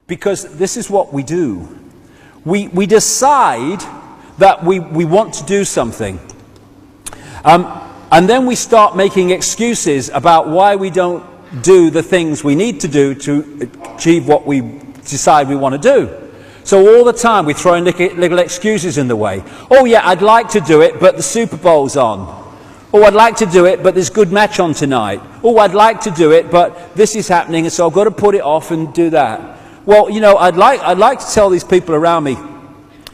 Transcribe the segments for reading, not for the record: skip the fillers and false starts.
Because this is what we do. We decide that we want to do something. And then we start making excuses about why we don't do the things we need to do to achieve what we decide we want to do. So all the time we throw in little excuses in the way. Oh yeah, I'd like to do it, but the Super Bowl's on. Oh, I'd like to do it, but there's a good match on tonight. Oh, I'd like to do it, but this is happening, and so I've got to put it off and do that. Well, you know, I'd like to tell these people around me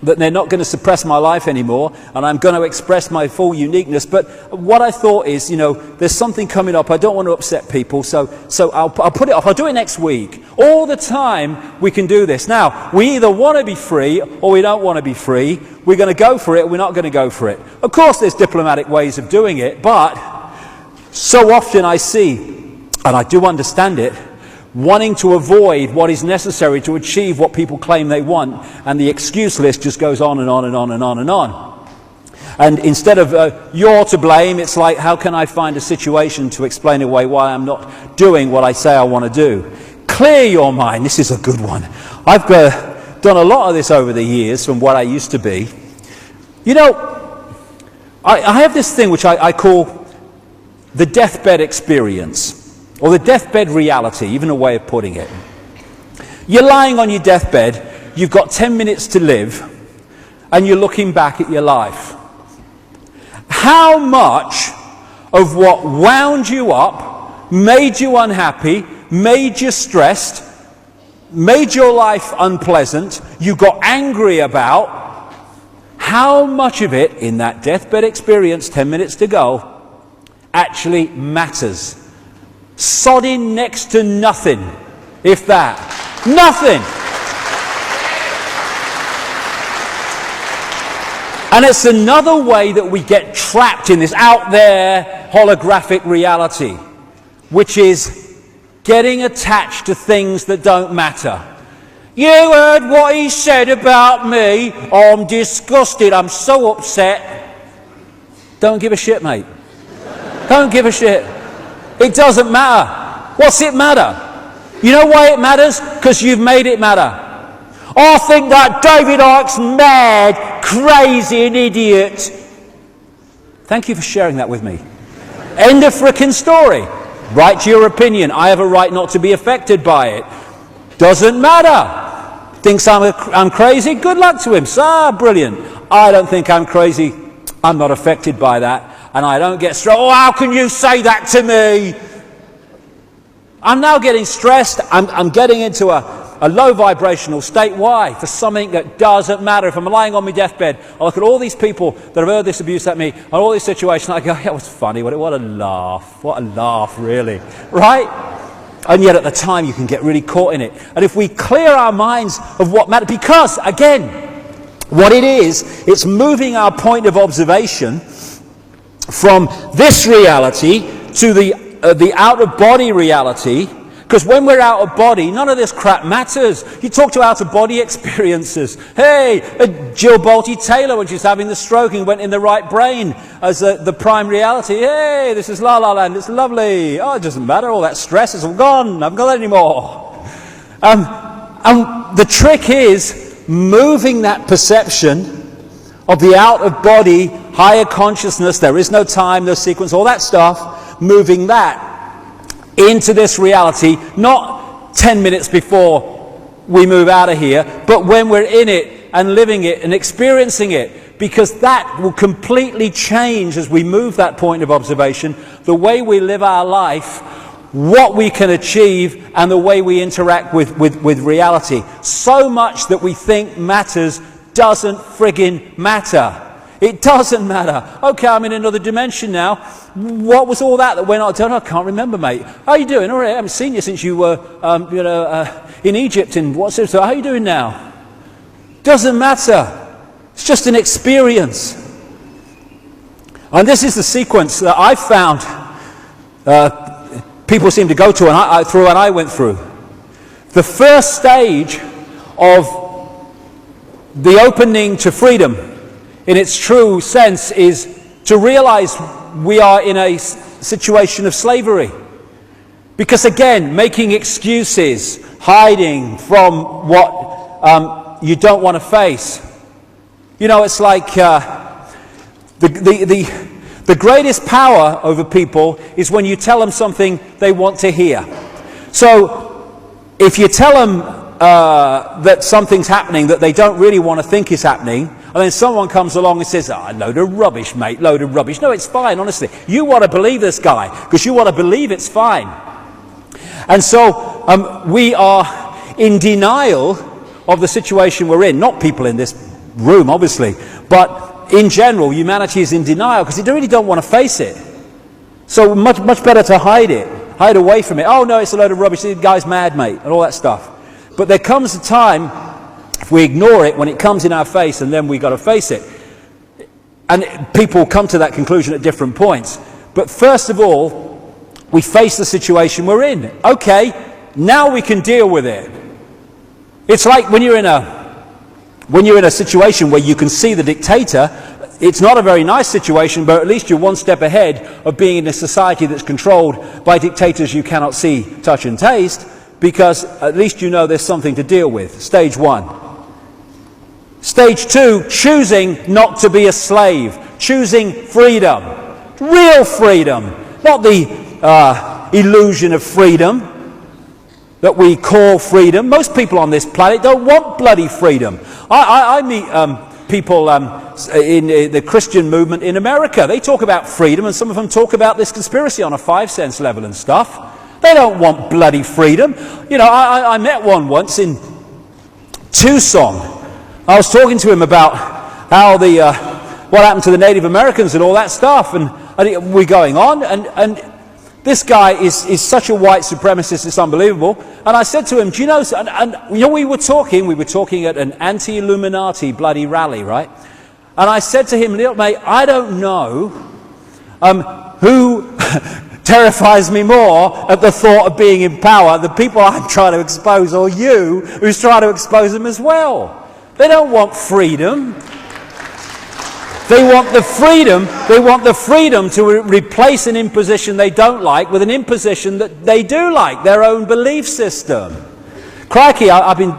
that they're not going to suppress my life anymore, and I'm going to express my full uniqueness. But what I thought is, you know, there's something coming up. I don't want to upset people, so I'll put it off. I'll do it next week. All the time we can do this. Now, we either want to be free or we don't want to be free. We're going to go for it or we're not going to go for it. Of course, there's diplomatic ways of doing it, but so often I see, and I do understand it, wanting to avoid what is necessary to achieve what people claim they want, and the excuse list just goes on and on and on and on and on. And instead of you're to blame, it's like, how can I find a situation to explain away why I'm not doing what I say I want to do? Clear your mind. This is a good one. I've done a lot of this over the years from what I used to be. You know, I have this thing which I call the deathbed experience. Or the deathbed reality, even a way of putting it. You're lying on your deathbed, you've got 10 minutes to live, and you're looking back at your life. How much of what wound you up, made you unhappy, made you stressed, made your life unpleasant, you got angry about, how much of it in that deathbed experience, 10 minutes to go, actually matters? Sodding next to nothing, if that. Nothing! And it's another way that we get trapped in this out there holographic reality, which is getting attached to things that don't matter. You heard what he said about me? Oh, I'm disgusted, I'm so upset. Don't give a shit, mate. Don't give a shit. It doesn't matter. What's it matter? You know why it matters? Because you've made it matter. I think that DavidIcke's mad, crazy, an idiot. Thank you for sharing that with me. End of frickin' story. Write your opinion. I have a right not to be affected by it. Doesn't matter. Thinks I'm crazy? Good luck to him. Brilliant. I don't think I'm crazy. I'm not affected by that. And I don't get stressed. Oh, how can you say that to me? I'm now getting stressed. I'm getting into a low vibrational state. Why? For something that doesn't matter. If I'm lying on my deathbed, I look at all these people that have heard this abuse at me, and all these situations, I go, yeah, it was funny. What a laugh. What a laugh, really. Right? And yet at the time, you can get really caught in it. And if we clear our minds of what matters, because, again, what it is, it's moving our point of observation from this reality to the out-of-body reality, because when we're out of body, none of this crap matters. You talk to out-of-body experiences. Hey, Jill Bolte-Taylor, when she's having the stroke and went in the right brain as the prime reality. Hey, this is La La Land, it's lovely. Oh, it doesn't matter, all that stress is all gone, I haven't got that anymore. And the trick is moving that perception of the out-of-body, higher consciousness, there is no time, no sequence, all that stuff, moving that into this reality, not 10 minutes before we move out of here, but when we're in it and living it and experiencing it, because that will completely change as we move that point of observation, the way we live our life, what we can achieve, and the way we interact with reality. So much that we think matters doesn't friggin' matter. It doesn't matter. Okay, I'm in another dimension now. What was all that went on? I don't know, I can't remember, mate. How are you doing? All right, I haven't seen you since you were, in Egypt. And what's it? So how are you doing now? Doesn't matter. It's just an experience. And this is the sequence that I found people seem to go to, and I went through. The first stage of the opening to freedom, in its true sense, is to realize we are in a situation of slavery. Because again, making excuses, hiding from what you don't want to face. You know, it's like the greatest power over people is when you tell them something they want to hear. So if you tell them that something's happening that they don't really want to think is happening, and then someone comes along and says, load of rubbish, mate, load of rubbish. No, it's fine, honestly. You want to believe this guy because you want to believe it's fine. And so we are in denial of the situation we're in. Not people in this room, obviously, but in general, humanity is in denial because they really don't want to face it. So much better to hide it, hide away from it. Oh no, it's a load of rubbish, the guy's mad, mate, and all that stuff. But there comes a time, if we ignore it, when it comes in our face, and then we've got to face it. And people come to that conclusion at different points. But first of all, we face the situation we're in. Okay, now we can deal with it. It's like when you're in a situation where you can see the dictator. It's not a very nice situation, but at least you're one step ahead of being in a society that's controlled by dictators you cannot see, touch and taste, because at least you know there's something to deal with. Stage one. Stage two, choosing not to be a slave. Choosing freedom. Real freedom. Not the illusion of freedom that we call freedom. Most people on this planet don't want bloody freedom. I meet people in the Christian movement in America. They talk about freedom, and some of them talk about this conspiracy on a 5 cents level and stuff. They don't want bloody freedom. You know, I met one once in Tucson. I was talking to him about how what happened to the Native Americans and all that stuff, and we're going on, and this guy is such a white supremacist, it's unbelievable. And I said to him, do you know, and you know, we were talking at an anti-Illuminati bloody rally, right? And I said to him, little mate, I don't know who terrifies me more at the thought of being in power, the people I'm trying to expose, or you who's trying to expose them as well. They don't want freedom. They want the freedom to replace an imposition they don't like with an imposition that they do like, their own belief system. Crikey, I've been,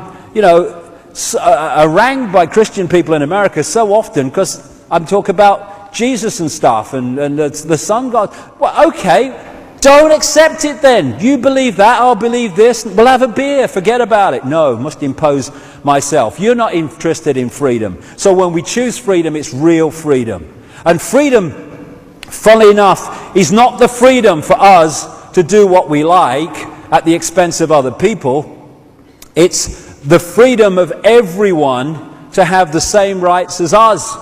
harangued by Christian people in America so often because I'm talking about Jesus and stuff and the Son God. Well, okay, don't accept it then. You believe that, I'll believe this. We'll have a beer, forget about it. No, must impose myself. You're not interested in freedom. So when we choose freedom, it's real freedom. And freedom, funnily enough, is not the freedom for us to do what we like at the expense of other people. It's the freedom of everyone to have the same rights as us.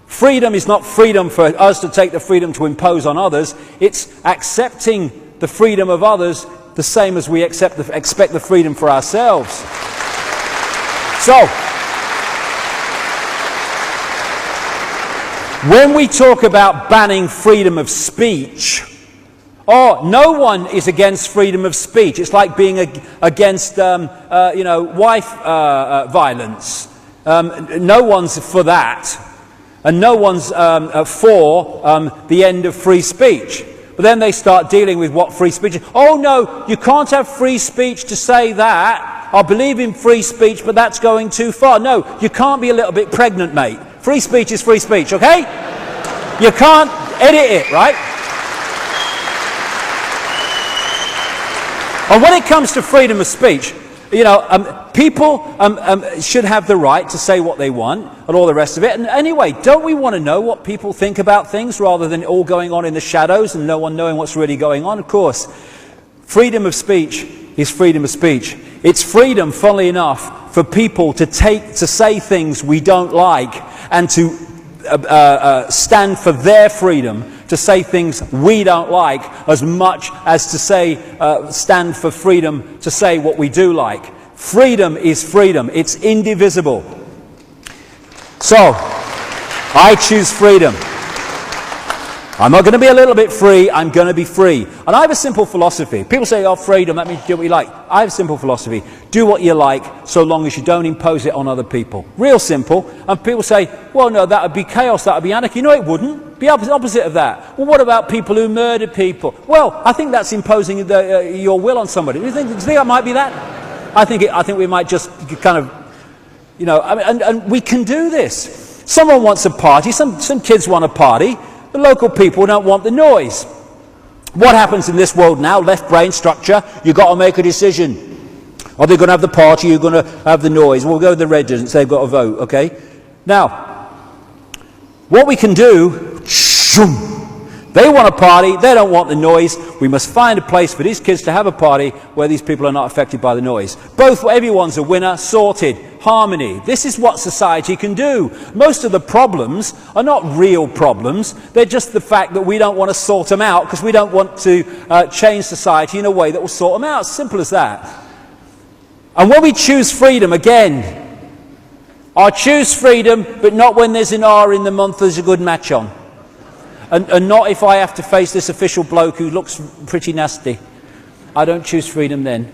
Freedom is not freedom for us to take the freedom to impose on others. It's accepting the freedom of others the same as we expect the freedom for ourselves. So, when we talk about banning freedom of speech, no one is against freedom of speech. It's like being against, wife violence. No one's for that. And no one's for the end of free speech. But then they start dealing with what free speech is. Oh no, you can't have free speech to say that. I believe in free speech, but that's going too far. No, you can't be a little bit pregnant, mate. Free speech is free speech, okay? You can't edit it, right? And when it comes to freedom of speech, people should have the right to say what they want and all the rest of it. And anyway, don't we want to know what people think about things rather than all going on in the shadows and no one knowing what's really going on? Of course, freedom of speech is freedom of speech. It's freedom, funnily enough, for people to say things we don't like and to stand for their freedom to say things we don't like as much as to stand for freedom to say what we do like. Freedom is freedom. It's indivisible. So, I choose freedom. I'm not going to be a little bit free, I'm going to be free. And I have a simple philosophy. People say, freedom, that means do what you like. I have a simple philosophy. Do what you like, so long as you don't impose it on other people. Real simple. And people say, well, no, that would be chaos, that would be anarchy. No, it wouldn't. Be opposite of that. Well, what about people who murder people? Well, I think that's imposing your will on somebody. Do you think that might be that? I think we might just kind of, and we can do this. Someone wants a party, some kids want a party, the local people don't want the noise. What happens in this world now? Left brain structure, you've got to make a decision. Are they going to have the party? You're going to have the noise? We'll go to the residents. They've got to vote. Okay. Now, what we can do? They want a party. They don't want the noise. We must find a place for these kids to have a party where these people are not affected by the noise. Everyone's a winner. Sorted. Harmony. This is what society can do. Most of the problems are not real problems. They're just the fact that we don't want to sort them out because we don't want to change society in a way that will sort them out. Simple as that. And when we choose freedom, again, I choose freedom, but not when there's an R in the month there's a good match on. And not if I have to face this official bloke who looks pretty nasty. I don't choose freedom then.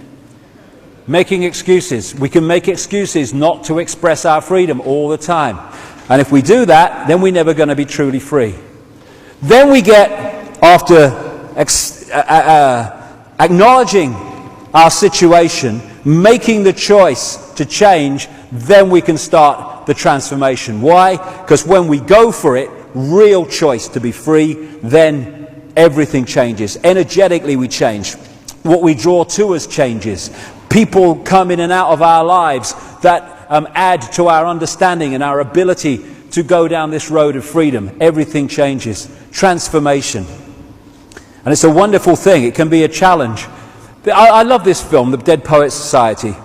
Making excuses. We can make excuses not to express our freedom all the time. And if we do that, then we're never going to be truly free. Then we get, after acknowledging our situation, making the choice to change, then we can start the transformation. Why? Because when we go for it, real choice to be free, then everything changes. Energetically we change. What we draw to us changes. People come in and out of our lives that add to our understanding and our ability to go down this road of freedom. Everything changes. Transformation. And it's a wonderful thing. It can be a challenge. I love this film, The Dead Poets Society.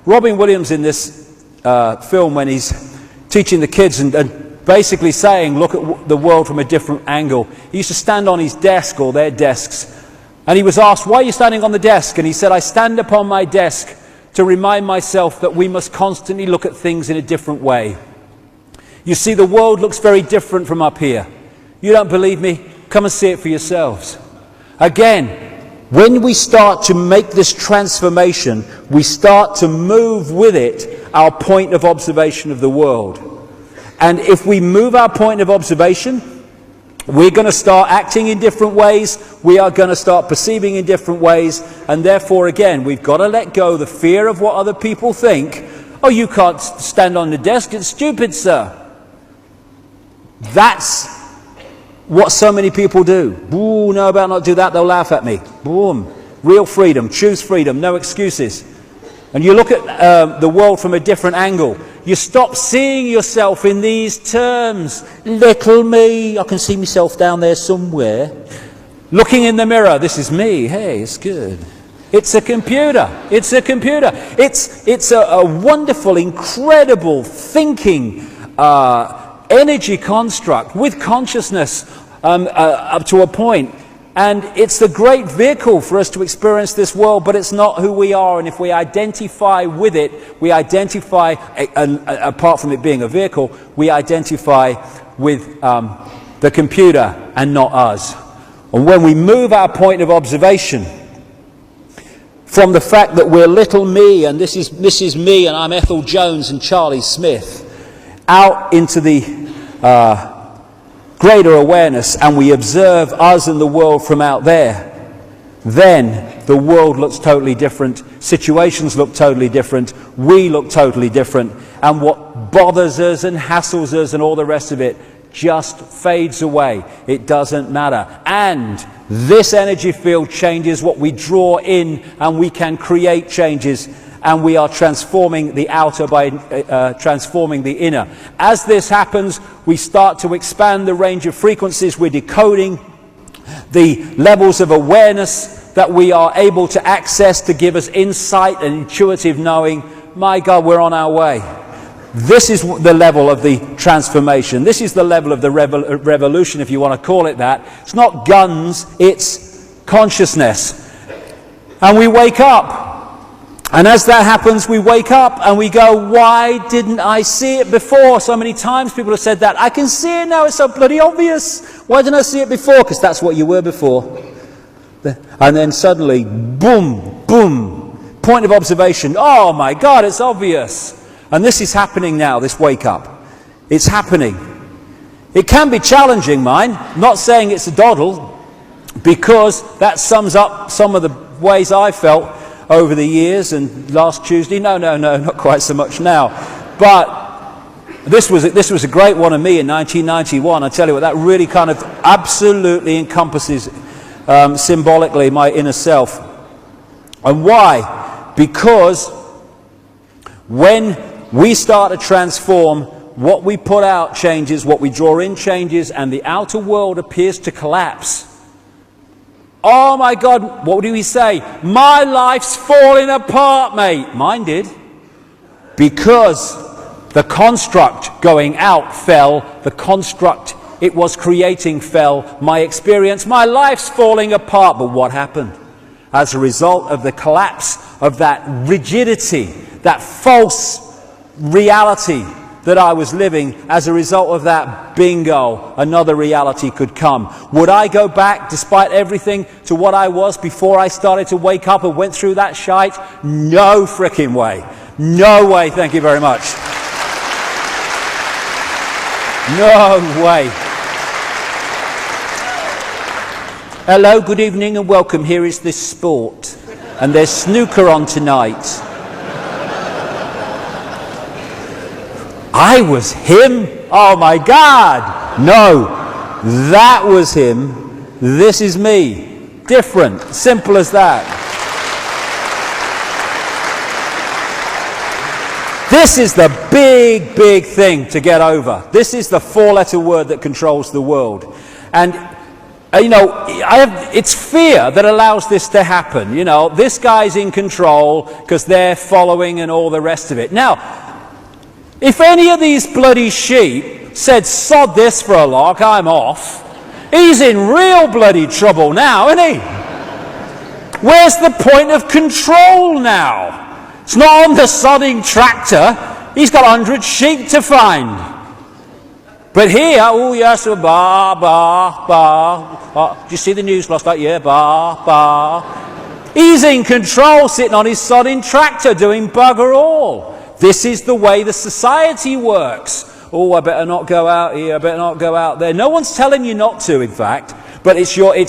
Robin Williams in this film, when he's teaching the kids and basically saying, look at the world from a different angle. He used to stand on his desk or their desks, and he was asked, why are you standing on the desk? And he said, I stand upon my desk to remind myself that we must constantly look at things in a different way. You see, the world looks very different from up here. You don't believe me? Come and see it for yourselves. Again, when we start to make this transformation, we start to move with it our point of observation of the world. And if we move our point of observation, we're going to start acting in different ways. We are going to start perceiving in different ways. And therefore, again, we've got to let go the fear of what other people think. Oh, you can't stand on the desk. It's stupid, sir. That's what so many people do. Ooh, no, I better not do that. They'll laugh at me. Boom. Real freedom. Choose freedom. No excuses. And you look at the world from a different angle. You stop seeing yourself in these terms. Little me. I can see myself down there somewhere. Looking in the mirror. This is me. Hey, it's good. It's a computer. It's a computer. It's a wonderful, incredible thinking energy construct with consciousness up to a point. And it's the great vehicle for us to experience this world, but it's not who we are. And if we identify with it, we identify, apart from it being a vehicle, we identify with the computer and not us. And when we move our point of observation from the fact that we're little me, and this is me, and I'm Ethel Jones and Charlie Smith, out into the greater awareness, and we observe us and the world from out there, then the world looks totally different, situations look totally different, we look totally different, and what bothers us and hassles us and all the rest of it just fades away. It doesn't matter. And this energy field changes what we draw in, and we can create changes. And we are transforming the outer by transforming the inner. As this happens, we start to expand the range of frequencies. We're decoding the levels of awareness that we are able to access to give us insight and intuitive knowing. My God, we're on our way. This is the level of the transformation. This is the level of the revolution, if you want to call it that. It's not guns, it's consciousness. And we wake up. And as that happens, we wake up and we go, why didn't I see it before? So many times people have said that. I can see it now, it's so bloody obvious. Why didn't I see it before? Because that's what you were before. And then suddenly, boom, boom, point of observation. Oh my God, it's obvious. And this is happening now, this wake up. It's happening. It can be challenging, mind. I'm not saying it's a doddle, because that sums up some of the ways I felt. over the years, and last Tuesday, no, not quite so much now. But this was a great one of me in 1991. I tell you what, that really kind of absolutely encompasses symbolically my inner self. And why? Because when we start to transform, what we put out changes, what we draw in changes, and the outer world appears to collapse. Oh my God, what do we say? My life's falling apart, mate. Mine did. Because the construct going out fell, the construct it was creating fell, my experience, my life's falling apart. But what happened? As a result of the collapse of that rigidity, that false reality that I was living, as a result of that, bingo, another reality could come. Would I go back, despite everything, to what I was before I started to wake up and went through that shite? No frickin' way. No way, thank you very much. No way. Hello, good evening and welcome. Here is this sport. And there's snooker on tonight. I was him? Oh my God! No, that was him. This is me. Different. Simple as that. This is the big, big thing to get over. This is the four-letter word that controls the world. And you know, it's fear that allows this to happen. You know, this guy's in control because they're following and all the rest of it. Now, if any of these bloody sheep said, sod this for a lark, I'm off, he's in real bloody trouble now, isn't he? Where's the point of control now? It's not on the sodding tractor. He's got 100 sheep to find. But here, oh yes, did you see the news last night? Yeah, He's in control, sitting on his sodding tractor, doing bugger all. This is the way the society works. Oh, I better not go out here, I better not go out there. No one's telling you not to, in fact, but it's the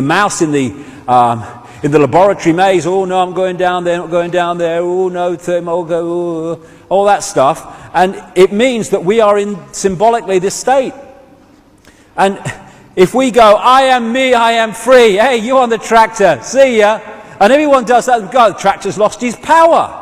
mouse in the laboratory maze. Oh no, I'm going down there, not going down there. Oh no, I'll go, all that stuff. And it means that we are in symbolically this state. And if we go, I am me, I am free. Hey, you on the tractor, see ya. And everyone does that, God, the tractor's lost his power.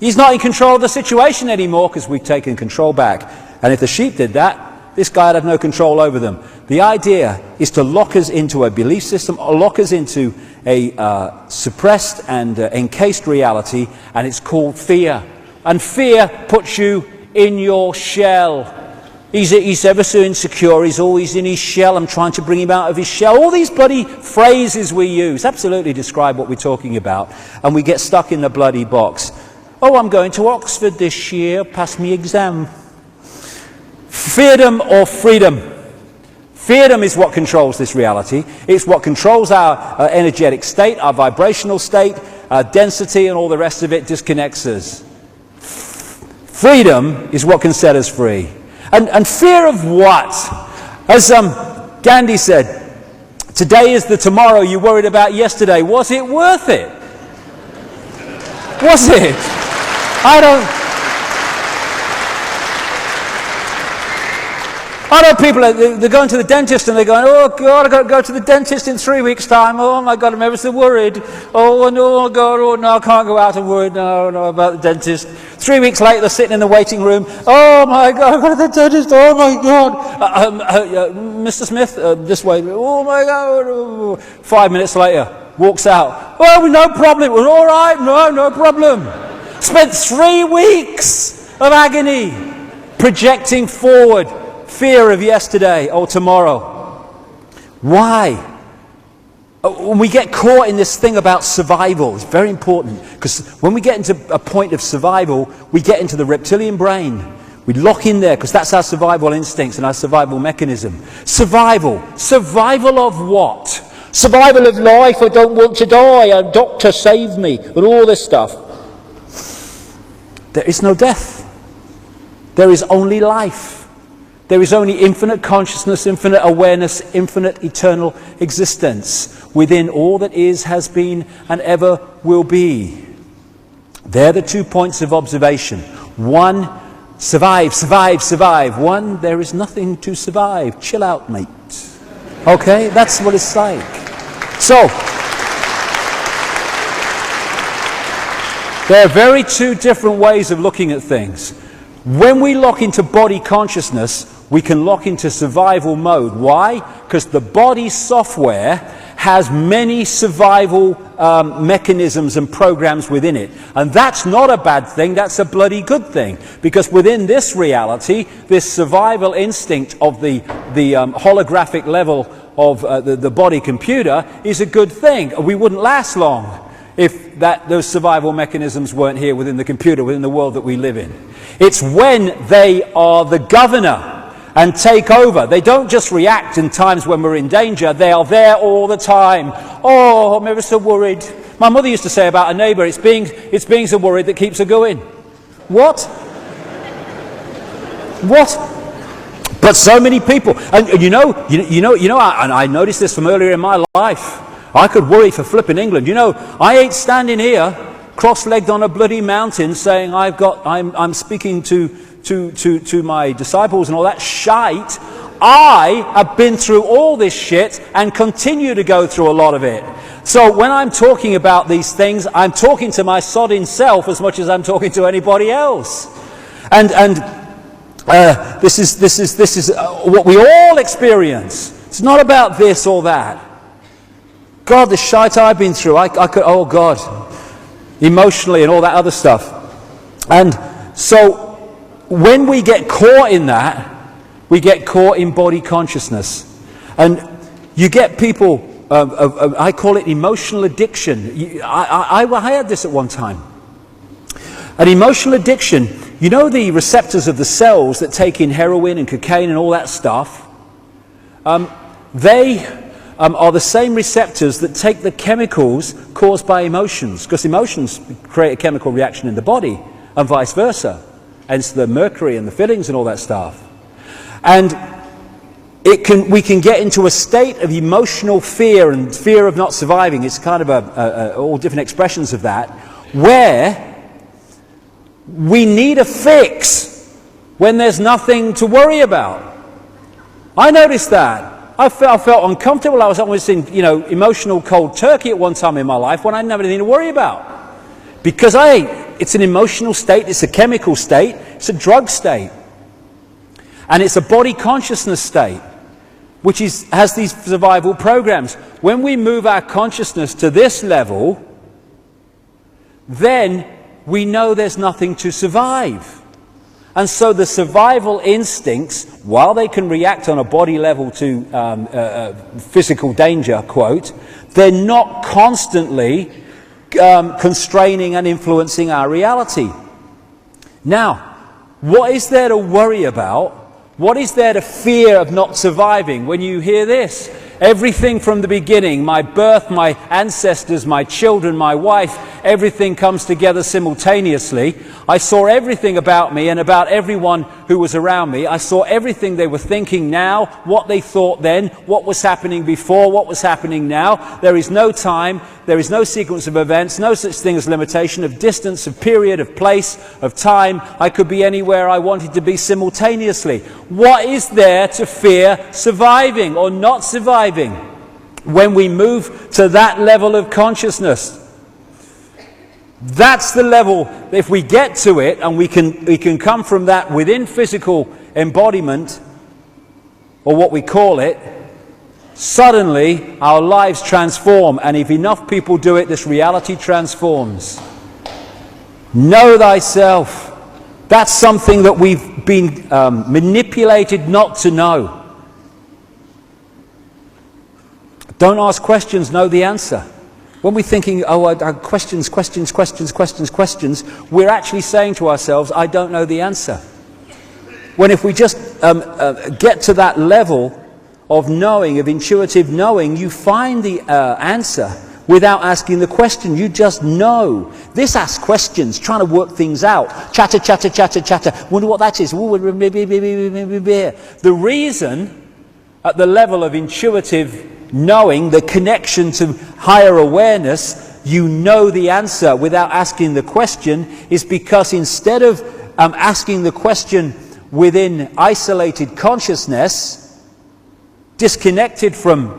He's not in control of the situation anymore because we've taken control back. And if the sheep did that, this guy would have no control over them. The idea is to lock us into a belief system, or lock us into a suppressed and encased reality, and it's called fear. And fear puts you in your shell. He's ever so insecure, he's always in his shell, I'm trying to bring him out of his shell. All these bloody phrases we use absolutely describe what we're talking about, and we get stuck in the bloody box. Oh, I'm going to Oxford this year, pass me exam. Feardom or freedom? Feardom is what controls this reality. It's what controls our energetic state, our vibrational state, our density, and all the rest of it disconnects us. Freedom is what can set us free. And fear of what? As Gandhi said, today is the tomorrow you worried about yesterday. Was it worth it? Was it? I know people, they're going to the dentist and they're going, oh God, I've got to go to the dentist in 3 weeks' time. Oh my God, I'm ever so worried. Oh no, God, oh no, I can't go out and worried. No, about the dentist. 3 weeks later, they're sitting in the waiting room. Oh my God, I've got to the dentist. Oh my God. Mr. Smith, this way. Oh my God. 5 minutes later, walks out. Oh, no problem. It was all right. No problem. Spent 3 weeks of agony projecting forward. Fear of yesterday or tomorrow. Why? When we get caught in this thing about survival, it's very important, because when we get into a point of survival, we get into the reptilian brain. We lock in there because that's our survival instincts and our survival mechanism. Survival. Survival of what? Survival of life. I don't want to die. A doctor save me. And all this stuff. There is no death. There is only life. There is only infinite consciousness, infinite awareness, infinite eternal existence within all that is, has been, and ever will be. They're the 2 points of observation. One, survive, survive, survive. One, there is nothing to survive. Chill out, mate. Okay? That's what it's like. So, there are two different ways of looking at things. When we lock into body consciousness, we can lock into survival mode. Why? Because the body software has many survival mechanisms and programs within it. And that's not a bad thing, that's a bloody good thing. Because within this reality, this survival instinct of the holographic level of the body computer is a good thing. We wouldn't last long if those survival mechanisms weren't here within the computer, within the world that we live in. It's when they are the governor and take over. They don't just react in times when we're in danger, they are there all the time. Oh, I'm ever so worried. My mother used to say about a neighbour, it's being so worried that keeps her going. What? What? But so many people, and and I noticed this from earlier in my life. I could worry for flipping England. I ain't standing here cross-legged on a bloody mountain saying I'm speaking to my disciples and all that shite. I have been through all this shit and continue to go through a lot of it. So when I'm talking about these things, I'm talking to my sodding self as much as I'm talking to anybody else. And this is what we all experience. It's not about this or that. God, the shite I've been through, I could, oh God, emotionally and all that other stuff. And so when we get caught in that, we get caught in body consciousness. And you get people, I call it emotional addiction. I had this at one time. An emotional addiction, the receptors of the cells that take in heroin and cocaine and all that stuff, they are the same receptors that take the chemicals caused by emotions, because emotions create a chemical reaction in the body and vice versa, hence the mercury and the fillings and all that stuff. And we can get into a state of emotional fear and fear of not surviving. It's kind of all different expressions of that, where we need a fix when there's nothing to worry about. I noticed that. I felt uncomfortable. I was almost in, emotional cold turkey at one time in my life when I didn't have anything to worry about. Because it's an emotional state, it's a chemical state, it's a drug state. And it's a body consciousness state, which has these survival programs. When we move our consciousness to this level, then we know there's nothing to survive. And so the survival instincts, while they can react on a body level to physical danger, quote, they're not constantly constraining and influencing our reality. Now, what is there to worry about? What is there to fear of not surviving when you hear this? Everything from the beginning, my birth, my ancestors, my children, my wife, everything comes together simultaneously. I saw everything about me and about everyone who was around me. I saw everything they were thinking now, what they thought then, what was happening before, what was happening now. There is no time, there is no sequence of events, no such thing as limitation of distance, of period, of place, of time. I could be anywhere I wanted to be simultaneously. What is there to fear surviving or not surviving when we move to that level of consciousness? That's the level, if we get to it, and we can come from that within physical embodiment, or what we call it, suddenly our lives transform. And if enough people do it, this reality transforms. Know thyself. That's something that we've been manipulated not to know. Don't ask questions, know the answer. When we're thinking, questions, we're actually saying to ourselves, I don't know the answer. When if we just get to that level of knowing, of intuitive knowing, you find the answer without asking the question. You just know. This asks questions, trying to work things out. Chatter, chatter, chatter, chatter. Wonder what that is. The reason, at the level of intuitive knowing, the connection to higher awareness, you know the answer without asking the question, is because instead of asking the question within isolated consciousness, disconnected from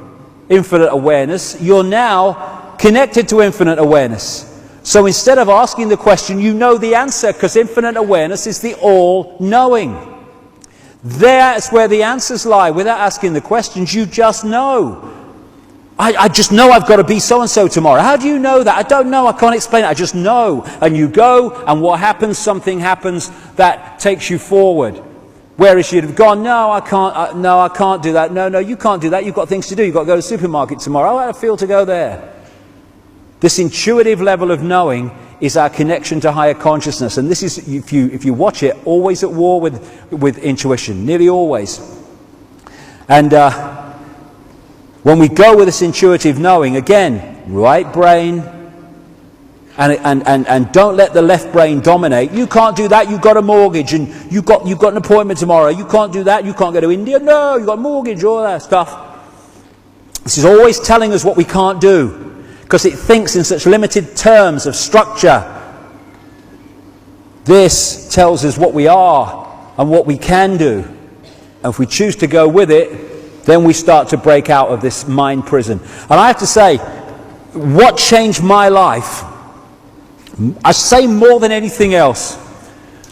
infinite awareness, you're now connected to infinite awareness. So instead of asking the question, you know the answer, because infinite awareness is the all-knowing. That's where the answers lie. Without asking the questions, you just know. I just know I've got to be so-and-so tomorrow. How do you know that? I don't know. I can't explain it. I just know. And you go, and what happens? Something happens that takes you forward. Whereas you'd have gone, no, I can't. No, I can't do that. No, you can't do that. You've got things to do. You've got to go to the supermarket tomorrow. How do I feel to go there? This intuitive level of knowing is our connection to higher consciousness. And this is, if you watch it, always at war with intuition. Nearly always. And when we go with this intuitive knowing, again, right brain, and don't let the left brain dominate. You can't do that, you've got a mortgage, and you've got an appointment tomorrow. You can't do that, you can't go to India. No, you've got a mortgage, all that stuff. This is always telling us what we can't do, because it thinks in such limited terms of structure. This tells us what we are and what we can do. And if we choose to go with it, then we start to break out of this mind prison. And I have to say, what changed my life, I say more than anything else,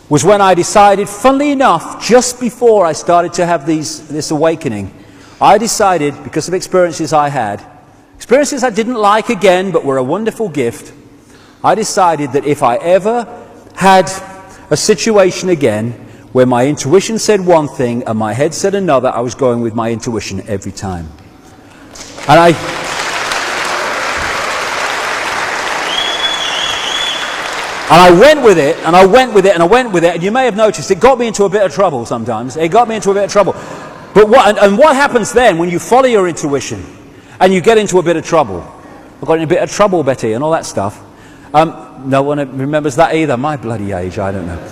was when I decided, funnily enough, just before I started to have this awakening, I decided, because of experiences I had, experiences I didn't like again, but were a wonderful gift, I decided that if I ever had a situation again where my intuition said one thing and my head said another, I was going with my intuition every time. And I went with it, and I went with it, and I went with it, and you may have noticed it got me into a bit of trouble sometimes. It got me into a bit of trouble. But what happens then when you follow your intuition and you get into a bit of trouble? I got in a bit of trouble, Betty, and all that stuff. No one remembers that either. My bloody age, I don't know.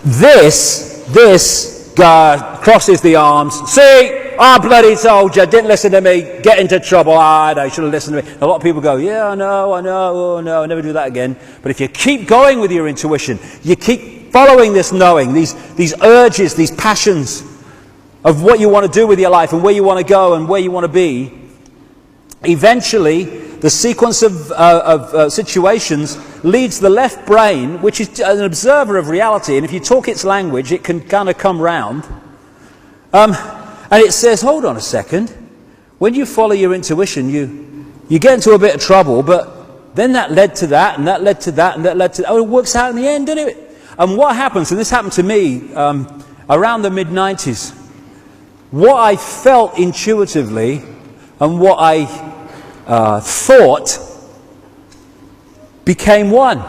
This crosses the arms. See, I bloody told you, didn't listen to me, get into trouble. I should have listened to me. A lot of people go, yeah, I know, oh no, I'll never do that again. But if you keep going with your intuition, you keep following this knowing, these urges, these passions of what you want to do with your life and where you want to go and where you want to be, eventually the sequence of situations leads the left brain, which is an observer of reality, and if you talk its language, it can kind of come round. And it says, hold on a second. When you follow your intuition, you get into a bit of trouble, but then that led to that, and that led to that, and that led to that. Oh, it works out in the end, doesn't it? And what happens, and this happened to me around the mid-90s, what I felt intuitively and what I thought became one.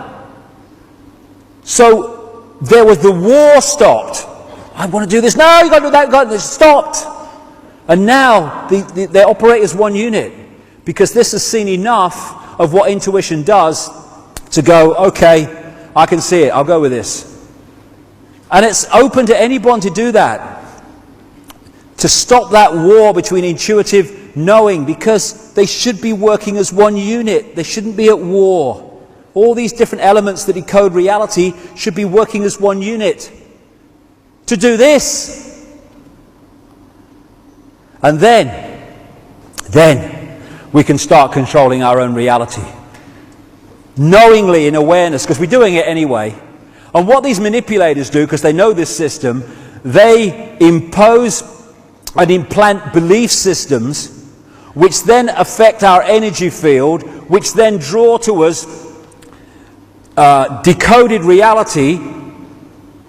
So there was the war stopped. I want to do this. No, you got to do that. You got to do this. Stopped. And now they operate as one unit, because this has seen enough of what intuition does to go, okay, I can see it. I'll go with this. And it's open to anyone to do that. To stop that war between intuitive knowing, because they should be working as one unit. They shouldn't be at war. All these different elements that decode reality should be working as one unit. To do this. And then we can start controlling our own reality. Knowingly, in awareness, because we're doing it anyway. And what these manipulators do, because they know this system, they impose and implant belief systems which then affect our energy field, which then draw to us decoded reality,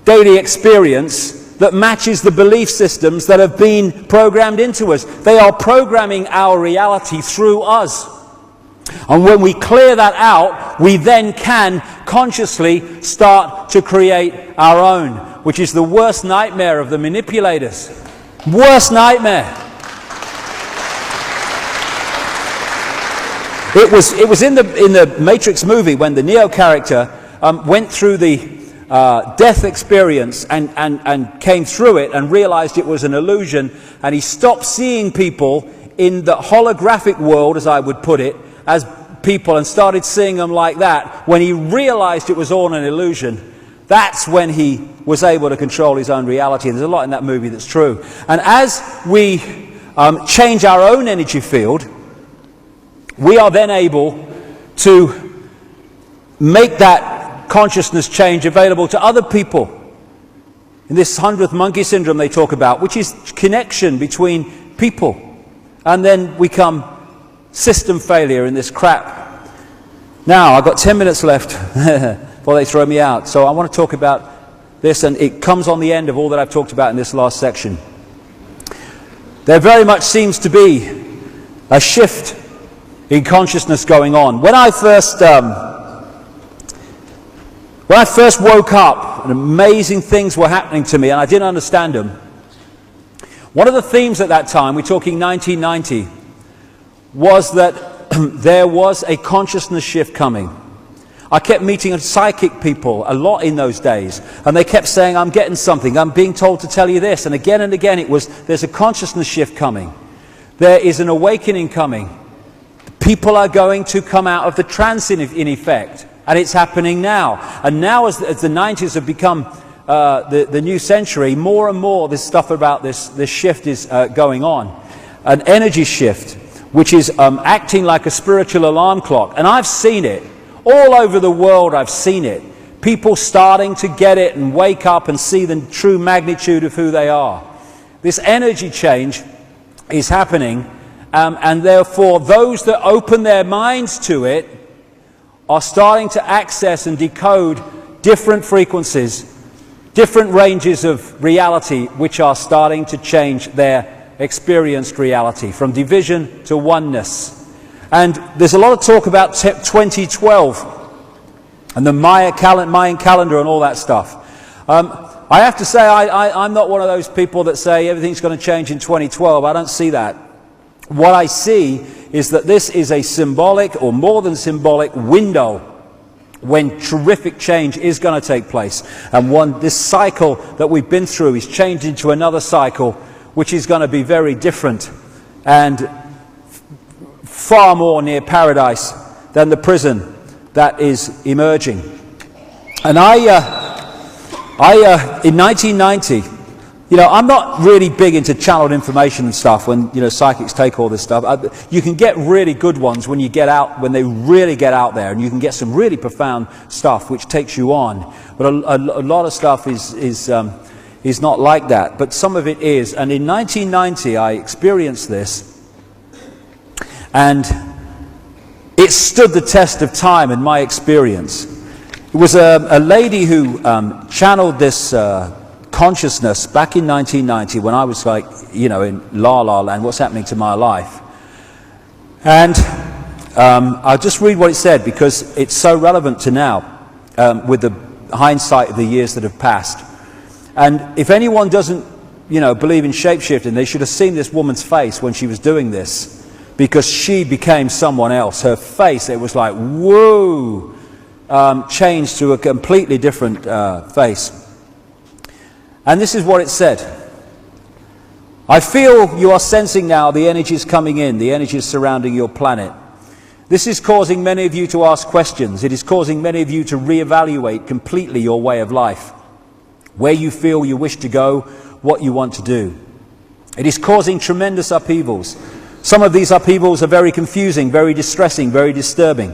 daily experience that matches the belief systems that have been programmed into us. They are programming our reality through us. And when we clear that out, we then can consciously start to create our own, which is the worst nightmare of the manipulators. Worst nightmare. It was in the Matrix movie when the Neo character went through the death experience and came through it and realized it was an illusion, and he stopped seeing people in the holographic world, as I would put it, as people, and started seeing them like that. When he realized it was all an illusion, that's when he was able to control his own reality. There's a lot in that movie that's true. And as we change our own energy field, we are then able to make that consciousness change available to other people. In this 100th monkey syndrome they talk about, which is connection between people. And then we come system failure in this crap. Now, I've got 10 minutes left before they throw me out. So I want to talk about this, and it comes on the end of all that I've talked about in this last section. There very much seems to be a shift in consciousness going on. When I first woke up, and amazing things were happening to me, and I didn't understand them. One of the themes at that time, we're talking 1990, was that there was a consciousness shift coming. I kept meeting psychic people a lot in those days, and they kept saying, I'm getting something, I'm being told to tell you this, and again it was, there's a consciousness shift coming. There is an awakening coming. People are going to come out of the trance in effect, and it's happening now. And now as the 90s have become the new century, more and more this stuff about this shift is going on. An energy shift, which is acting like a spiritual alarm clock. And I've seen it. All over the world I've seen it. People starting to get it and wake up and see the true magnitude of who they are. This energy change is happening, and therefore those that open their minds to it are starting to access and decode different frequencies, different ranges of reality, which are starting to change their experienced reality, from division to oneness. And there's a lot of talk about 2012 and the Mayan calendar and all that stuff. I have to say, I'm not one of those people that say everything's going to change in 2012. I don't see that. What I see is that this is a symbolic, or more than symbolic, window when terrific change is going to take place. And this cycle that we've been through is changed into another cycle, which is going to be very different and far more near paradise than the prison that is emerging. And in 1990, I'm not really big into channeled information and stuff when, psychics take all this stuff. You can get really good ones when they really get out there, and you can get some really profound stuff which takes you on. But a lot of stuff is not like that, but some of it is. And in 1990, I experienced this, and it stood the test of time in my experience. It was a lady who channeled this consciousness back in 1990 when I was in La La Land, what's happening to my life. And I'll just read what it said, because it's so relevant to now with the hindsight of the years that have passed. And if anyone doesn't, believe in shapeshifting, they should have seen this woman's face when she was doing this, because she became someone else. Her face, it was like, whoa, changed to a completely different face. And this is what it said. I feel you are sensing now the energies coming in, the energies surrounding your planet. This is causing many of you to ask questions. It is causing many of you to reevaluate completely your way of life, where you feel you wish to go, what you want to do. It is causing tremendous upheavals. Some of these upheavals are very confusing, very distressing, very disturbing.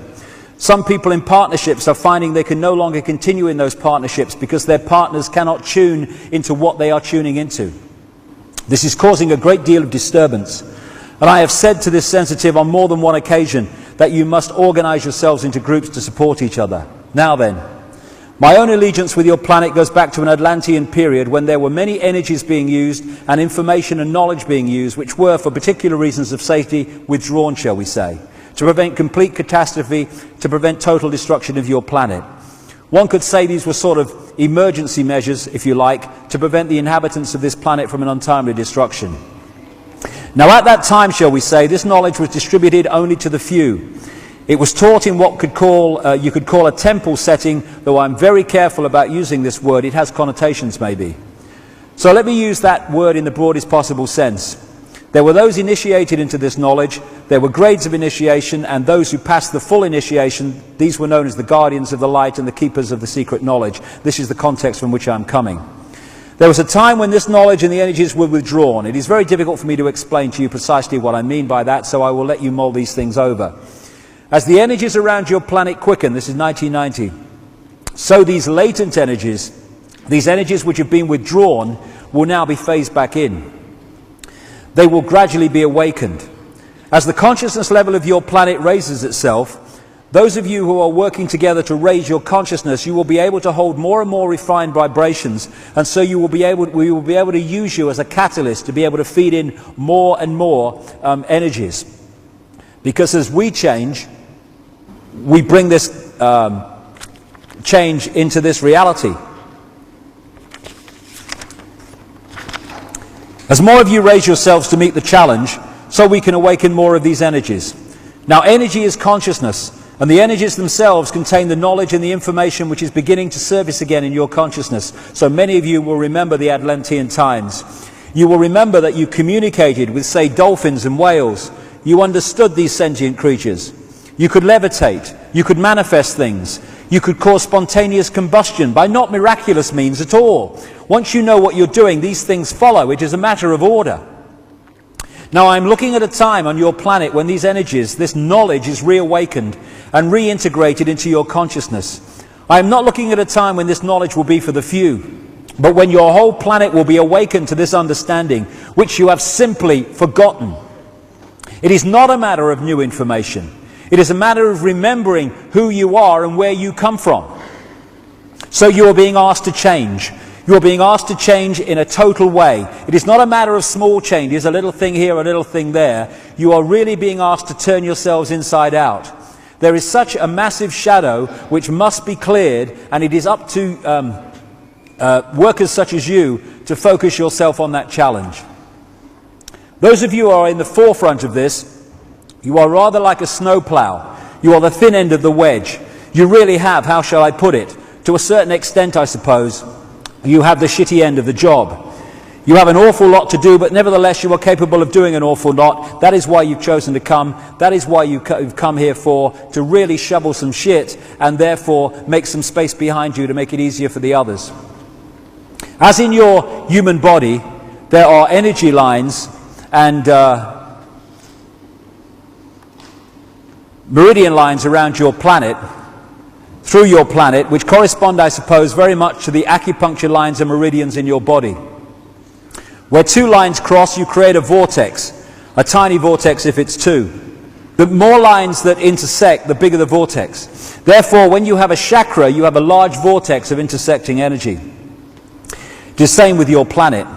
Some people in partnerships are finding they can no longer continue in those partnerships because their partners cannot tune into what they are tuning into. This is causing a great deal of disturbance. And I have said to this sensitive on more than one occasion that you must organize yourselves into groups to support each other. Now then, my own allegiance with your planet goes back to an Atlantean period when there were many energies being used and information and knowledge being used, which were, for particular reasons of safety, withdrawn, shall we say, to prevent complete catastrophe, to prevent total destruction of your planet. One could say these were sort of emergency measures, if you like, to prevent the inhabitants of this planet from an untimely destruction. Now at that time, shall we say, this knowledge was distributed only to the few. It was taught in what you could call a temple setting, though I'm very careful about using this word. It has connotations maybe. So let me use that word in the broadest possible sense. There were those initiated into this knowledge, there were grades of initiation, and those who passed the full initiation, these were known as the guardians of the light and the keepers of the secret knowledge. This is the context from which I'm coming. There was a time when this knowledge and the energies were withdrawn. It is very difficult for me to explain to you precisely what I mean by that, so I will let you mull these things over. As the energies around your planet quicken, this is 1990, so these latent energies, these energies which have been withdrawn, will now be phased back in. They will gradually be awakened. As the consciousness level of your planet raises itself, those of you who are working together to raise your consciousness, you will be able to hold more and more refined vibrations, and so we will be able to use you as a catalyst to be able to feed in more and more energies. Because as we change, we bring this change into this reality. As more of you raise yourselves to meet the challenge, so we can awaken more of these energies. Now, energy is consciousness, and the energies themselves contain the knowledge and the information which is beginning to surface again in your consciousness. So many of you will remember the Atlantean times. You will remember that you communicated with, say, dolphins and whales. You understood these sentient creatures. You could levitate. You could manifest things. You could cause spontaneous combustion by not miraculous means at all. Once you know what you're doing, these things follow. It is a matter of order. Now, I'm looking at a time on your planet when these energies, this knowledge is reawakened and reintegrated into your consciousness. I am not looking at a time when this knowledge will be for the few, but when your whole planet will be awakened to this understanding, which you have simply forgotten. It is not a matter of new information. It is a matter of remembering who you are and where you come from. So you are being asked to change. You are being asked to change in a total way. It is not a matter of small changes, a little thing here, a little thing there. You are really being asked to turn yourselves inside out. There is such a massive shadow which must be cleared, and it is up to workers such as you to focus yourself on that challenge. Those of you who are in the forefront of this, you are rather like a snowplow. You are the thin end of the wedge. You really have, how shall I put it, to a certain extent, I suppose, you have the shitty end of the job. You have an awful lot to do, but nevertheless you are capable of doing an awful lot. That is why you've chosen to come. That is why you've come here for, to really shovel some shit and therefore make some space behind you to make it easier for the others. As in your human body, there are energy lines and meridian lines around your planet, through your planet, which correspond, I suppose, very much to the acupuncture lines and meridians in your body. Where two lines cross, you create a vortex, a tiny vortex if it's two. The more lines that intersect, the bigger the vortex. Therefore, when you have a chakra, you have a large vortex of intersecting energy. It is the same with your planet.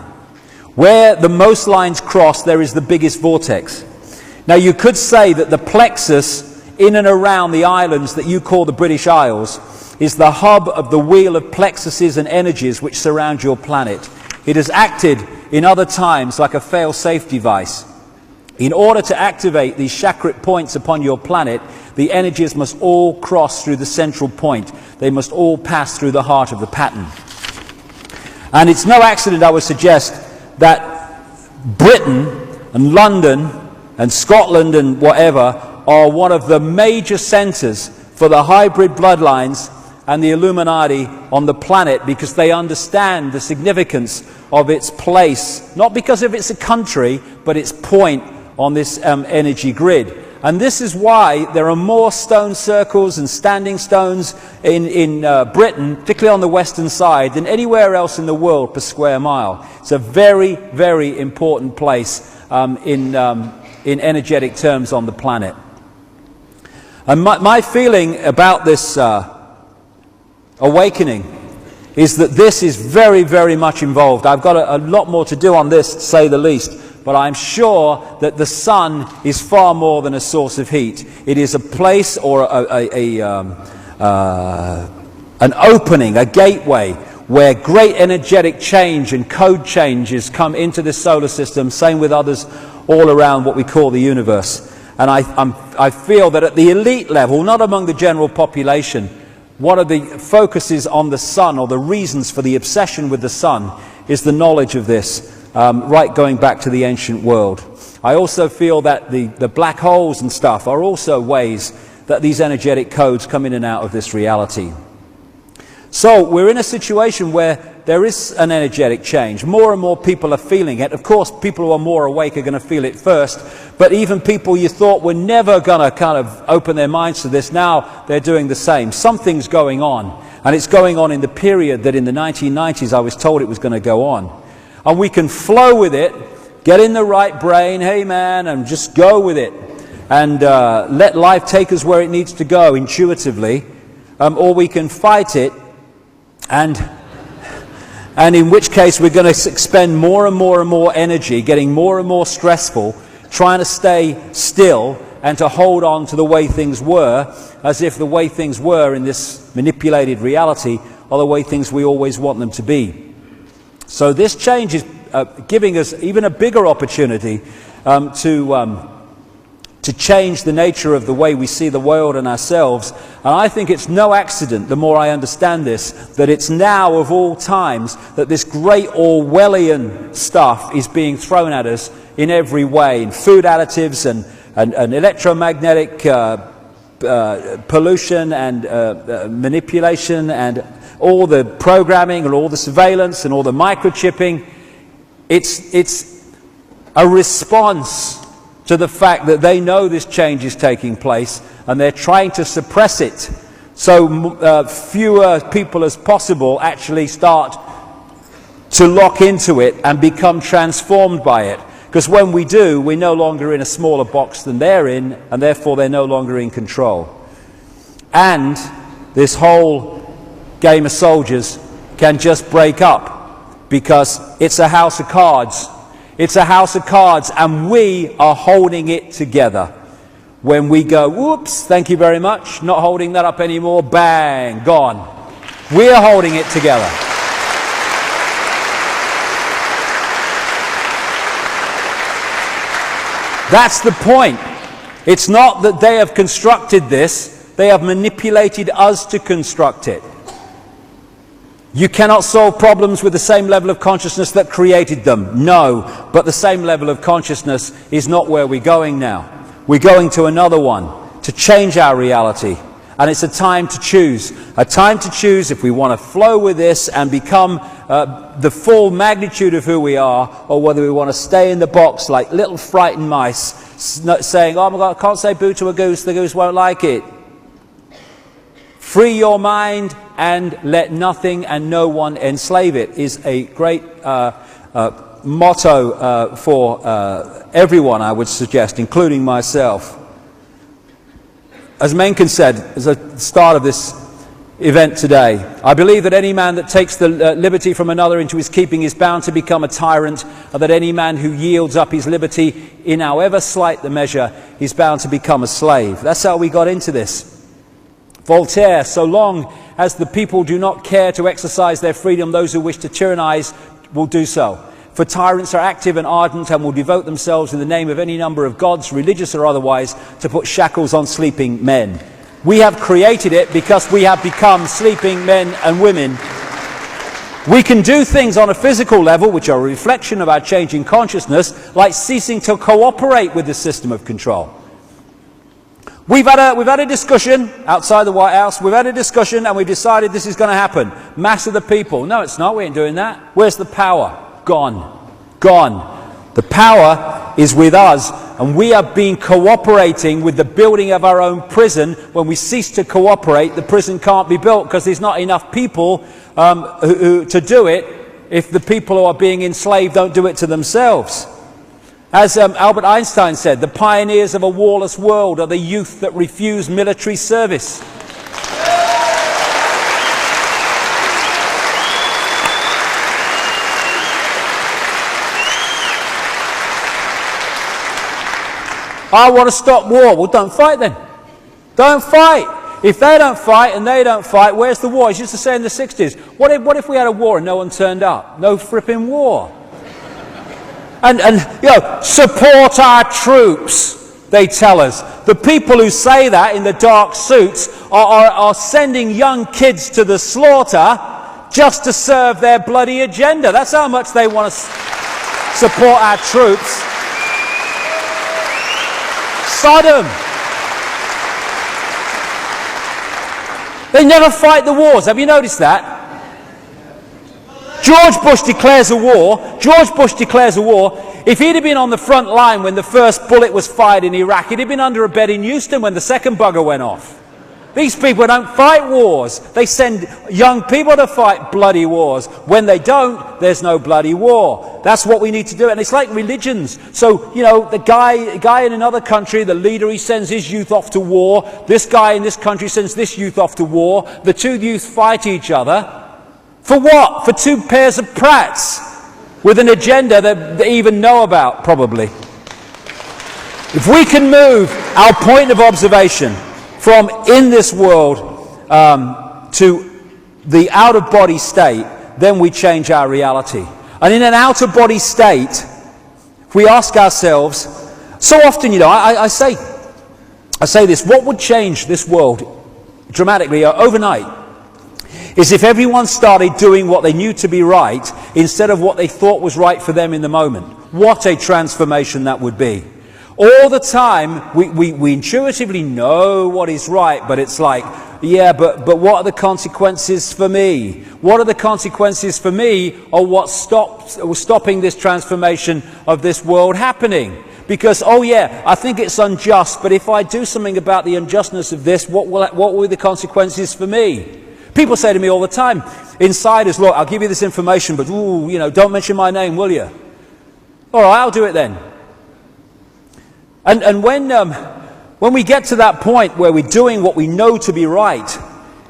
Where the most lines cross, there is the biggest vortex. Now, you could say that the plexus in and around the islands that you call the British Isles is the hub of the wheel of plexuses and energies which surround your planet. It has acted in other times like a fail-safe device. In order to activate these chakric points upon your planet, the energies must all cross through the central point. They must all pass through the heart of the pattern. And it's no accident, I would suggest, that Britain and London and Scotland and whatever are one of the major centres for the hybrid bloodlines and the Illuminati on the planet, because they understand the significance of its place, not because of it's a country, but its point on this energy grid. And this is why there are more stone circles and standing stones in Britain, particularly on the western side, than anywhere else in the world per square mile. It's a very, very important place in energetic terms on the planet. And my feeling about this awakening is that this is very, very much involved. I've got a lot more to do on this, to say the least, but I'm sure that the sun is far more than a source of heat. It is a place or an opening, a gateway, where great energetic change and code changes come into this solar system, same with others all around what we call the universe. And I feel that at the elite level, not among the general population, one of the focuses on the sun, or the reasons for the obsession with the sun, is the knowledge of this, right going back to the ancient world. I also feel that the black holes and stuff are also ways that these energetic codes come in and out of this reality. So we're in a situation where there is an energetic change. More and more people are feeling it. Of course, people who are more awake are going to feel it first, but even people you thought were never going to kind of open their minds to this, now they're doing the same. Something's going on, and it's going on in the period that in the 1990s I was told it was going to go on. And we can flow with it, get in the right brain, hey man, and just go with it, and let life take us where it needs to go intuitively, or we can fight it, and in which case we're going to expend more and more and more energy, getting more and more stressful, trying to stay still and to hold on to the way things were, as if the way things were in this manipulated reality are the way things we always want them to be. So this change is giving us even a bigger opportunity to change the nature of the way we see the world and ourselves. And I think it's no accident, the more I understand this, that it's now of all times that this great Orwellian stuff is being thrown at us in every way, in food additives and electromagnetic pollution and manipulation, and all the programming and all the surveillance and all the microchipping. It's a response to the fact that they know this change is taking place, and they're trying to suppress it so fewer people as possible actually start to lock into it and become transformed by it. Because when we do, we're no longer in a smaller box than they're in, and therefore they're no longer in control. And this whole game of soldiers can just break up, because it's a house of cards. It's a house of cards, and we are holding it together. When we go, whoops, thank you very much, not holding that up anymore, bang, gone. We're holding it together. That's the point. It's not that they have constructed this, they have manipulated us to construct it. You cannot solve problems with the same level of consciousness that created them. No, but the same level of consciousness is not where we're going now. We're going to another one, to change our reality. And it's a time to choose. A time to choose if we want to flow with this and become the full magnitude of who we are, or whether we want to stay in the box like little frightened mice, saying, oh my God, I can't say boo to a goose, the goose won't like it. Free your mind and let nothing and no one enslave it is a great motto for everyone, I would suggest, including myself. As Mencken said at the start of this event today, I believe that any man that takes the liberty from another into his keeping is bound to become a tyrant, and that any man who yields up his liberty, in however slight the measure, is bound to become a slave. That's how we got into this. Voltaire, so long as the people do not care to exercise their freedom, those who wish to tyrannize will do so. For tyrants are active and ardent, and will devote themselves in the name of any number of gods, religious or otherwise, to put shackles on sleeping men. We have created it because we have become sleeping men and women. We can do things on a physical level which are a reflection of our changing consciousness, like ceasing to cooperate with the system of control. We've had a discussion outside the White House. We've had a discussion and we've decided this is going to happen. Mass of the people. No, it's not. We ain't doing that. Where's the power? Gone. Gone. The power is with us, and we have been cooperating with the building of our own prison. When we cease to cooperate, the prison can't be built, because there's not enough people to do it if the people who are being enslaved don't do it to themselves. As Albert Einstein said, the pioneers of a warless world are the youth that refuse military service. I want to stop war. Well, don't fight then. Don't fight. If they don't fight and they don't fight, where's the war? As used to say in the 60s, what if we had a war and no one turned up? No fripping war. And you know, support our troops. they tell us. The people who say that in the dark suits are sending young kids to the slaughter just to serve their bloody agenda. That's how much they want to support our troops. Sodom. They never fight the wars. Have you noticed that? George Bush declares a war. George Bush declares a war. If he'd have been on the front line when the first bullet was fired in Iraq, he'd have been under a bed in Houston when the second bugger went off. These people don't fight wars. They send young people to fight bloody wars. When they don't, there's no bloody war. That's what we need to do. And it's like religions. So, you know, the guy in another country, the leader, he sends his youth off to war. This guy in this country sends this youth off to war. The two youth fight each other. For what? For two pairs of prats with an agenda that they even know about, probably. If we can move our point of observation from in this world to the out-of-body state, then we change our reality. And in an out-of-body state, we ask ourselves, so often, you know, I say this, what would change this world dramatically overnight is if everyone started doing what they knew to be right instead of what they thought was right for them in the moment. What a transformation that would be. All the time, we intuitively know what is right, but it's like, yeah, but what are the consequences for me? What are the consequences for me, or what's stopping this transformation of this world happening? Because, oh yeah, I think it's unjust, but if I do something about the unjustness of this, what will be the consequences for me? People say to me all the time, insiders, look, I'll give you this information, but ooh, you know, don't mention my name, will you? All right, I'll do it then. And when we get to that point where we're doing what we know to be right,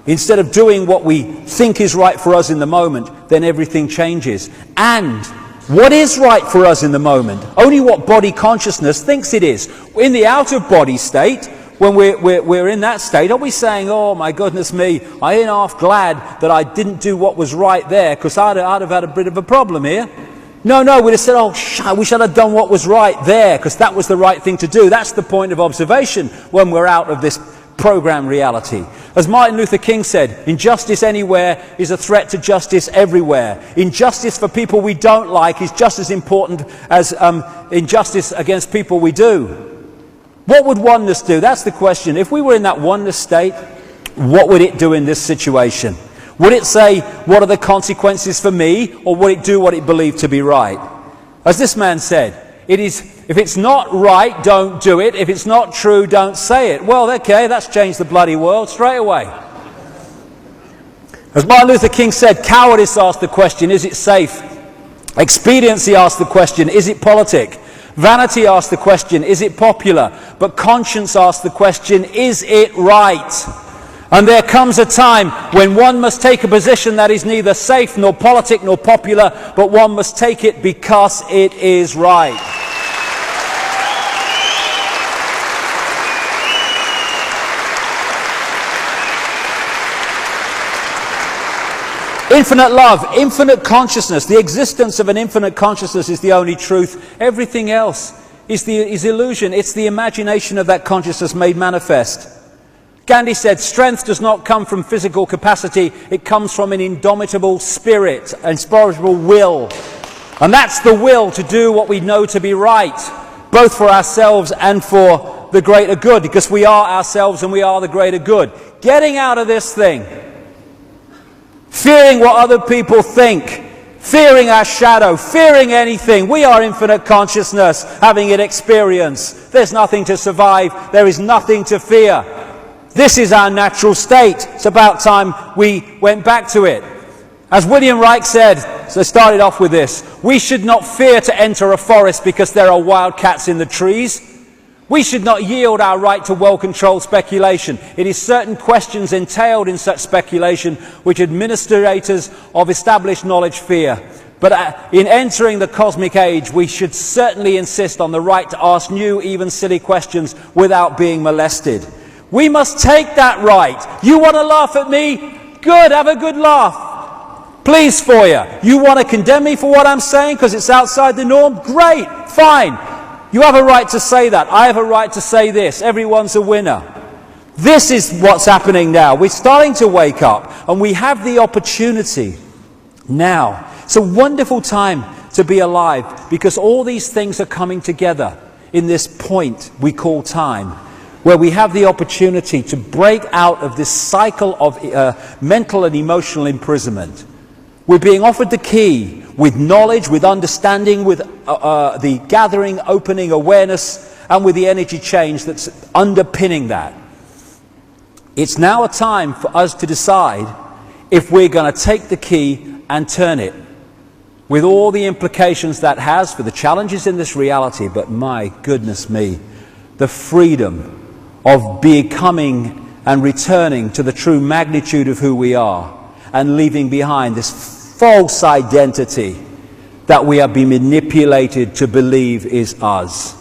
instead of doing what we think is right for us in the moment, then everything changes. And what is right for us in the moment? Only what body consciousness thinks it is. In the out-of-body state, when we're in that state, are we saying, oh my goodness me, I ain't half glad that I didn't do what was right there, because I'd have had a bit of a problem here? No, we'd have said, oh, we should have done what was right there, because that was the right thing to do. That's the point of observation when we're out of this program reality. As Martin Luther King said, injustice anywhere is a threat to justice everywhere. Injustice for people we don't like is just as important as injustice against people we do. What would oneness do? That's the question. If we were in that oneness state, what would it do in this situation? Would it say, what are the consequences for me, or would it do what it believed to be right? As this man said, if it's not right, don't do it. If it's not true, don't say it. Well, okay, that's changed the bloody world straight away. As Martin Luther King said, cowardice asked the question, is it safe? Expediency asked the question, is it politic? Vanity asked the question, is it popular? But conscience asked the question, is it right? And there comes a time when one must take a position that is neither safe nor politic nor popular, but one must take it because it is right. Infinite love, infinite consciousness. The existence of an infinite consciousness is the only truth. Everything else is illusion. It's the imagination of that consciousness made manifest. Gandhi said, strength does not come from physical capacity, it comes from an indomitable spirit, an inspirable will. And that's the will to do what we know to be right, both for ourselves and for the greater good, because we are ourselves and we are the greater good. Getting out of this thing, fearing what other people think, fearing our shadow, fearing anything. We are infinite consciousness, having it experience. There's nothing to survive, there is nothing to fear. This is our natural state. It's about time we went back to it. As William Reich said, so I started off with this, we should not fear to enter a forest because there are wild cats in the trees. We should not yield our right to well-controlled speculation. It is certain questions entailed in such speculation which administrators of established knowledge fear. But in entering the cosmic age, we should certainly insist on the right to ask new, even silly questions without being molested. We must take that right. You want to laugh at me? Good, have a good laugh. Please for you. You want to condemn me for what I'm saying because it's outside the norm? Great, fine. You have a right to say that. I have a right to say this. Everyone's a winner. This is what's happening now. We're starting to wake up, and we have the opportunity now. It's a wonderful time to be alive, because all these things are coming together in this point we call time, where we have the opportunity to break out of this cycle of mental and emotional imprisonment. We're being offered the key with knowledge, with understanding, with the gathering, opening awareness, and with the energy change that's underpinning that. It's now a time for us to decide if we're going to take the key and turn it, with all the implications that has for the challenges in this reality. But my goodness me, the freedom of becoming and returning to the true magnitude of who we are, and leaving behind this false identity that we have been manipulated to believe is us.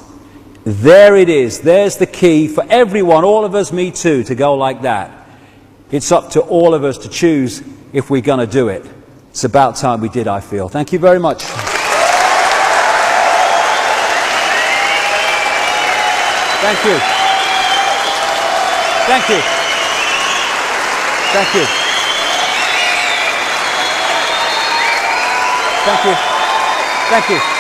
There it is. There's the key for everyone, all of us, me too, to go like that. It's up to all of us to choose if we're going to do it. It's about time we did, I feel. Thank you very much. Thank you. Thank you. Thank you. Thank you. Thank you.